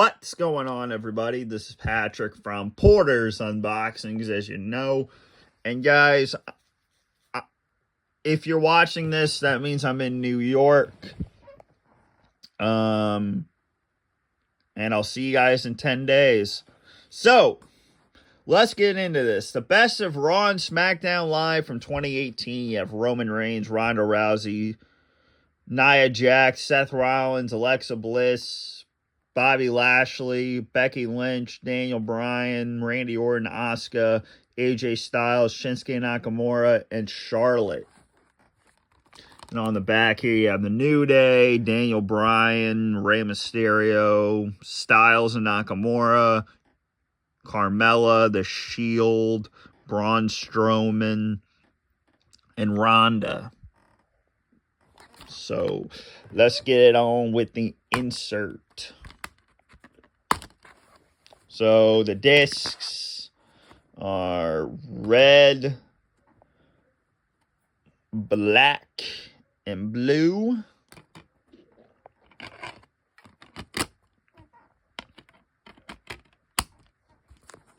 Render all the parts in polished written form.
What's going on, everybody? This is Patrick from Porter's Unboxings, as you know. And guys, if you're watching this, that means I'm in New York. And I'll see you guys in 10 days. So, let's get into this. The best of Raw and SmackDown Live from 2018. You have Roman Reigns, Ronda Rousey, Nia Jax, Seth Rollins, Alexa Bliss, Bobby Lashley, Becky Lynch, Daniel Bryan, Randy Orton, Asuka, AJ Styles, Shinsuke Nakamura, and Charlotte. And on the back here, you have the New Day, Daniel Bryan, Rey Mysterio, Styles and Nakamura, Carmella, The Shield, Braun Strowman, and Ronda. So, let's get it on with the insert. So, the discs are red, black, and blue.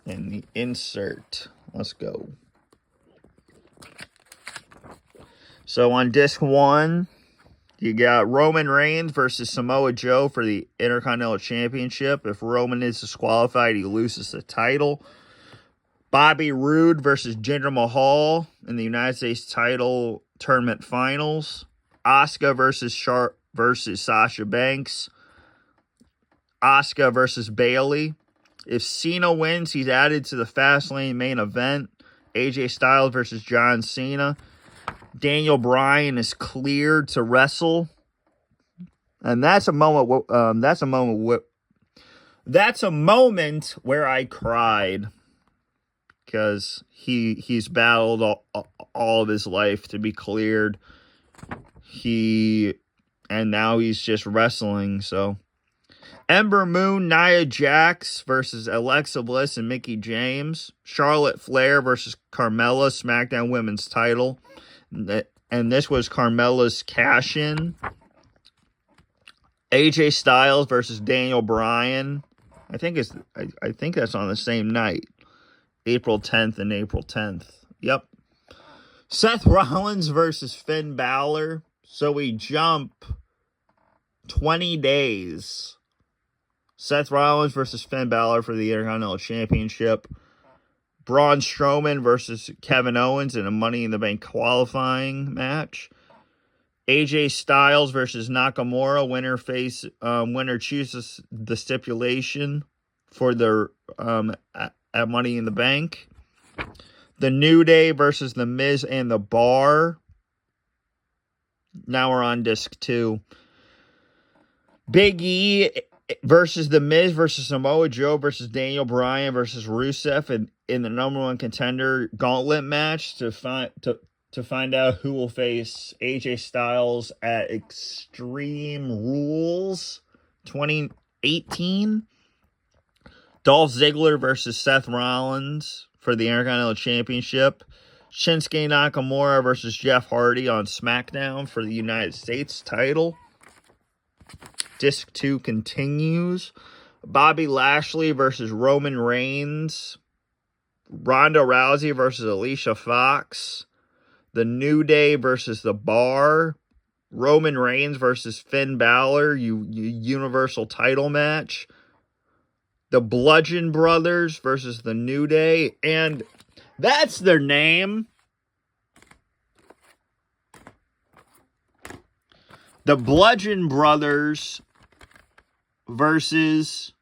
And the insert. Let's go. So, on disc 1, you got Roman Reigns versus Samoa Joe for the Intercontinental Championship. If Roman is disqualified, he loses the title. Bobby Roode versus Jinder Mahal in the United States title tournament finals. Asuka versus Sasha Banks. Asuka versus Bayley. If Cena wins, he's added to the Fastlane main event. AJ Styles versus John Cena. Daniel Bryan is cleared to wrestle, and that's a moment. That's a moment where I cried because he's battled all of his life to be cleared. And now he's just wrestling. So, Ember Moon, Nia Jax versus Alexa Bliss and Mickie James. Charlotte Flair versus Carmella, SmackDown Women's title. And this was Carmella's cash-in. AJ Styles versus Daniel Bryan. I think that's on the same night. April 10th and April 10th. Yep. Seth Rollins versus Finn Balor. So we jump 20 days. Seth Rollins versus Finn Balor for the Intercontinental Championship. Braun Strowman versus Kevin Owens in a Money in the Bank qualifying match. AJ Styles versus Nakamura. Winner chooses the stipulation for the at Money in the Bank. The New Day versus The Miz and The Bar. Now we're on disc 2. Big E versus The Miz versus Samoa Joe versus Daniel Bryan versus Rusev in the number 1 contender gauntlet match to find out who will face AJ Styles at Extreme Rules 2018. Dolph Ziggler versus Seth Rollins for the Intercontinental Championship. Shinsuke Nakamura versus Jeff Hardy on SmackDown for the United States title. Disc 2 continues. Bobby Lashley versus Roman Reigns. Ronda Rousey versus Alicia Fox. The New Day versus The Bar. Roman Reigns versus Finn Balor, Universal title match. The Bludgeon Brothers versus The New Day. And that's their name. The Bludgeon Brothers versus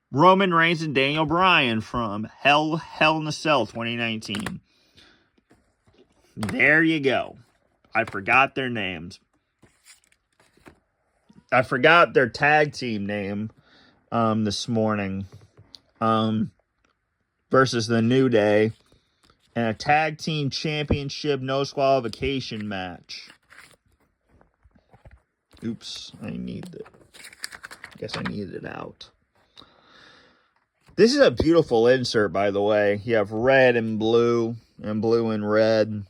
Roman Reigns and Daniel Bryan from Hell in a Cell 2019. There you go. I forgot their names. I forgot their tag team name this morning. Versus The New Day. And a tag team championship no disqualification match. Oops, I guess I needed it out. This is a beautiful insert, by the way. You have red and blue and red.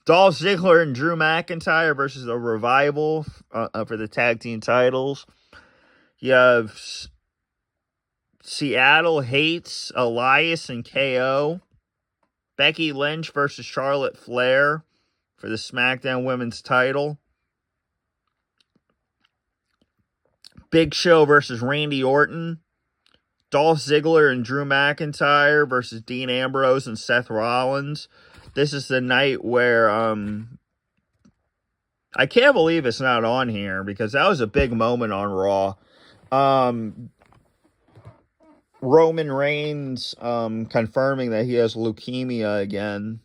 Dolph Ziggler and Drew McIntyre versus The Revival for the tag team titles. You have Seattle hates Elias and KO. Becky Lynch versus Charlotte Flair for the SmackDown Women's title. Big Show versus Randy Orton. Dolph Ziggler and Drew McIntyre versus Dean Ambrose and Seth Rollins. This is the night where I can't believe it's not on here because that was a big moment on Raw. Roman Reigns confirming that he has leukemia again.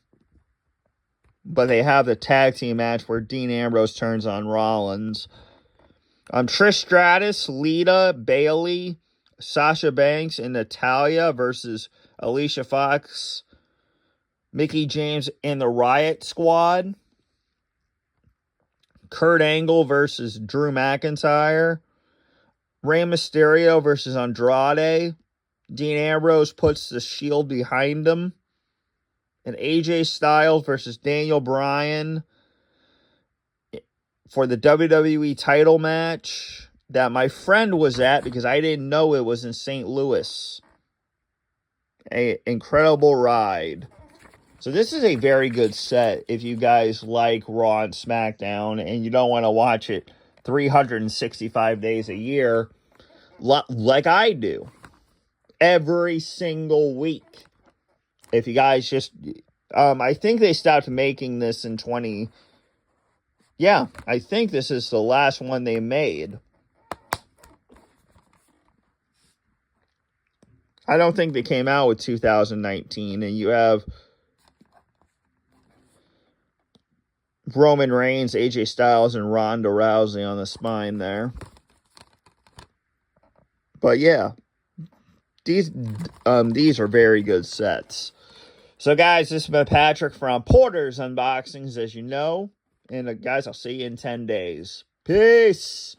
But they have the tag team match where Dean Ambrose turns on Rollins. Trish Stratus, Lita, Bayley, Sasha Banks, and Natalya versus Alicia Fox, Mickie James, and the Riot Squad. Kurt Angle versus Drew McIntyre. Rey Mysterio versus Andrade. Dean Ambrose puts the Shield behind him. And AJ Styles versus Daniel Bryan for the WWE title match that my friend was at because I didn't know it was in St. Louis. An incredible ride. So this is a very good set if you guys like Raw and SmackDown and you don't want to watch it 365 days a year like I do. Every single week. If you guys just... I think they stopped making this in 20... Yeah, I think this is the last one they made. I don't think they came out with 2019. And you have Roman Reigns, AJ Styles, and Ronda Rousey on the spine there. But yeah, these are very good sets. So guys, this has been Patrick from Porter's Unboxings, as you know. And guys, I'll see you in 10 days. Peace.